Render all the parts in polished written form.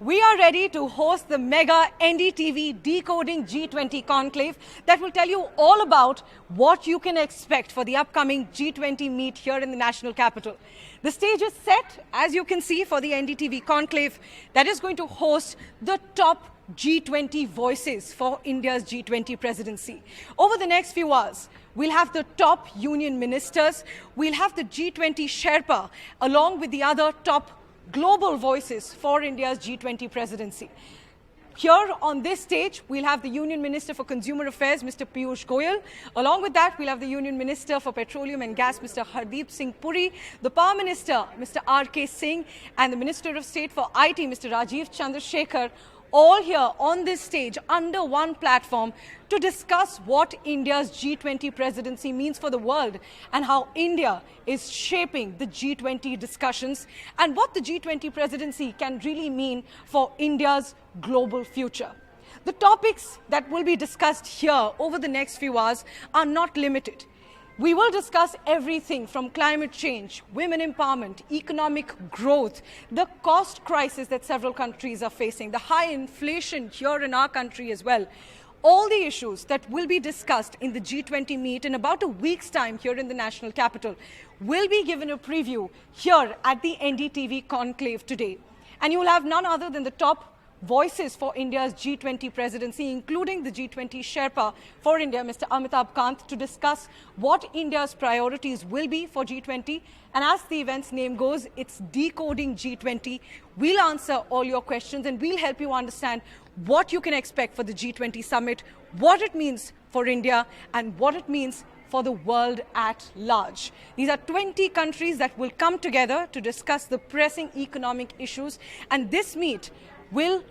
We are ready to host the mega NDTV Decoding G20 Conclave that will tell you all about what you can expect for the upcoming G20 meet here in the national capital. The stage is set, as you can see, for the NDTV Conclave that is going to host the top G20 voices for India's G20 presidency. Over the next few hours, we'll have the top union ministers, we'll have the G20 Sherpa, along with the other top global voices for India's G20 presidency. Here on this stage, we'll have the Union Minister for Consumer Affairs, Mr. Piyush Goyal. Along with that, we'll have the Union Minister for Petroleum and Gas, Mr. Hardeep Singh Puri, the Power Minister, Mr. R.K. Singh, and the Minister of State for IT, Mr. Rajiv Chandrasekhar, all here on this stage under one platform to discuss what India's G20 presidency means for the world and how India is shaping the G20 discussions and what the G20 presidency can really mean for India's global future. The topics that will be discussed here over the next few hours are not limited. We will discuss everything from climate change, women empowerment, economic growth, the cost crisis that several countries are facing, the high inflation here in our country as well. All the issues that will be discussed in the G20 meet in about a week's time here in the national capital will be given a preview here at the NDTV Conclave today. And you will have none other than the top voices for India's G20 presidency, including the G20 Sherpa for India, Mr. Amitabh Kant, to discuss what India's priorities will be for G20. And as the event's name goes, it's Decoding G20. We'll answer all your questions and we'll help you understand what you can expect for the G20 summit, what it means for India, and what it means for the world at large. These are 20 countries that will come together to discuss the pressing economic issues, and this meet will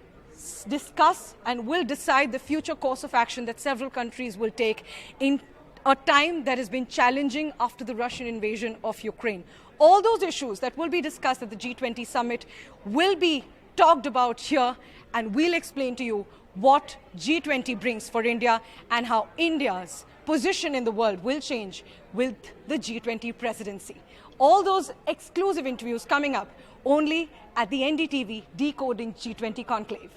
discuss and will decide the future course of action that several countries will take in a time that has been challenging after the Russian invasion of Ukraine. All those issues that will be discussed at the G20 summit will be talked about here, and we'll explain to you what G20 brings for India and how India's position in the world will change with the G20 presidency. All those exclusive interviews coming up only at the NDTV Decoding G20 Conclave.